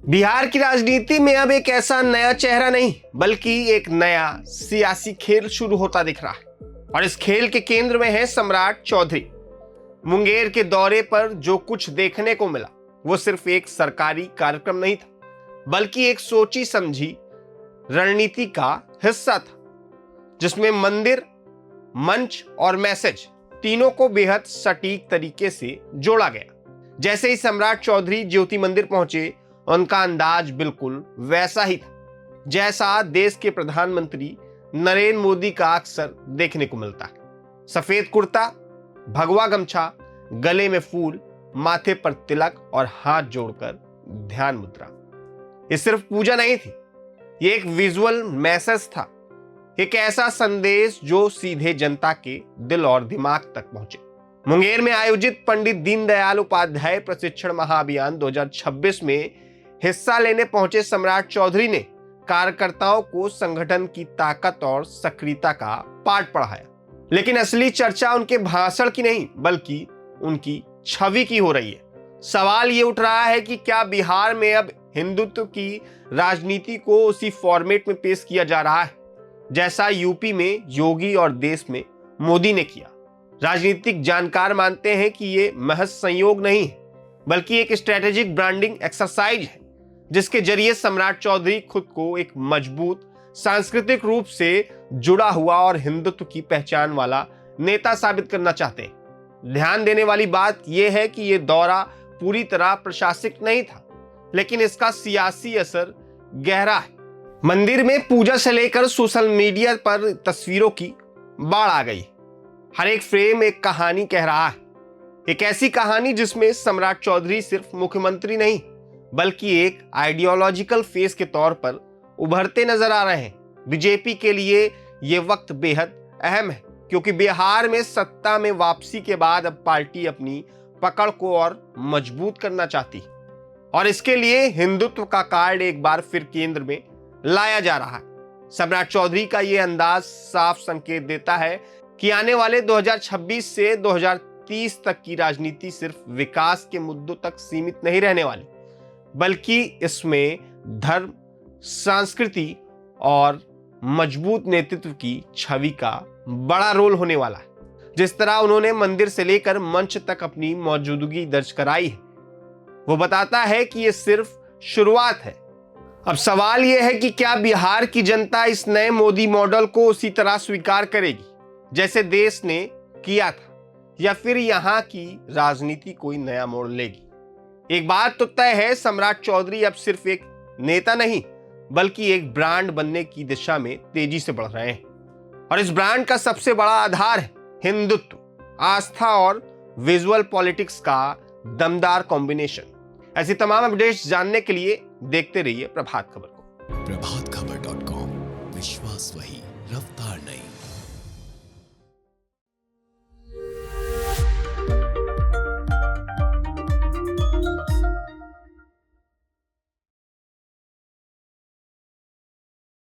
बिहार की राजनीति में अब एक ऐसा नया चेहरा नहीं बल्कि एक नया सियासी खेल शुरू होता दिख रहा है और इस खेल के केंद्र में है सम्राट चौधरी। मुंगेर के दौरे पर जो कुछ देखने को मिला वो सिर्फ एक सरकारी कार्यक्रम नहीं था बल्कि एक सोची समझी रणनीति का हिस्सा था जिसमें मंदिर, मंच और मैसेज तीनों को बेहद सटीक तरीके से जोड़ा गया। जैसे ही सम्राट चौधरी ज्योति मंदिर पहुंचे उनका अंदाज बिल्कुल वैसा ही था जैसा देश के प्रधानमंत्री नरेंद्र मोदी का अक्सर देखने को मिलता है। सफेद कुर्ता, भगवा गमछा, गले में फूल, माथे पर तिलक और हाथ जोड़कर ध्यान मुद्रा। ये सिर्फ पूजा नहीं थी, ये एक विजुअल मैसेज था, एक ऐसा संदेश जो सीधे जनता के दिल और दिमाग तक पहुंचे। मुंगेर में आयोजित पंडित दीनदयाल उपाध्याय प्रशिक्षण महाअभियान 2026 में हिस्सा लेने पहुंचे सम्राट चौधरी ने कार्यकर्ताओं को संगठन की ताकत और सक्रियता का पाठ पढ़ाया। लेकिन असली चर्चा उनके भाषण की नहीं बल्कि उनकी छवि की हो रही है। सवाल ये उठ रहा है कि क्या बिहार में अब हिंदुत्व की राजनीति को उसी फॉर्मेट में पेश किया जा रहा है जैसा यूपी में योगी और देश में मोदी ने किया। राजनीतिक जानकार मानते हैं कि ये महज संयोग नहीं है बल्कि एक स्ट्रेटेजिक ब्रांडिंग एक्सरसाइज है जिसके जरिए सम्राट चौधरी खुद को एक मजबूत, सांस्कृतिक रूप से जुड़ा हुआ और हिंदुत्व की पहचान वाला नेता साबित करना चाहते हैं। ध्यान देने वाली बात यह है कि यह दौरा पूरी तरह प्रशासनिक नहीं था लेकिन इसका सियासी असर गहरा है। मंदिर में पूजा से लेकर सोशल मीडिया पर तस्वीरों की बाढ़ आ गई। हर एक फ्रेम एक कहानी कह रहा है, एक ऐसी कहानी जिसमें सम्राट चौधरी सिर्फ मुख्यमंत्री नहीं बल्कि एक आइडियोलॉजिकल फेस के तौर पर उभरते नजर आ रहे हैं। बीजेपी के लिए यह वक्त बेहद अहम है क्योंकि बिहार में सत्ता में वापसी के बाद अब पार्टी अपनी पकड़ को और मजबूत करना चाहती है और इसके लिए हिंदुत्व का कार्ड एक बार फिर केंद्र में लाया जा रहा है। सम्राट चौधरी का यह अंदाज साफ संकेत देता है कि आने वाले 2026 से 2030 तक की राजनीति सिर्फ विकास के मुद्दों तक सीमित नहीं रहने वाली बल्कि इसमें धर्म, संस्कृति और मजबूत नेतृत्व की छवि का बड़ा रोल होने वाला है। जिस तरह उन्होंने मंदिर से लेकर मंच तक अपनी मौजूदगी दर्ज कराई है वो बताता है कि यह सिर्फ शुरुआत है। अब सवाल यह है कि क्या बिहार की जनता इस नए मोदी मॉडल को उसी तरह स्वीकार करेगी जैसे देश ने किया था या फिर यहां की राजनीति कोई नया मोड़ लेगी। एक बात तो तय है, सम्राट चौधरी अब सिर्फ एक नेता नहीं बल्कि एक ब्रांड बनने की दिशा में तेजी से बढ़ रहे हैं और इस ब्रांड का सबसे बड़ा आधार है हिंदुत्व, आस्था और विजुअल पॉलिटिक्स का दमदार कॉम्बिनेशन। ऐसी तमाम अपडेट्स जानने के लिए देखते रहिए प्रभात खबर को।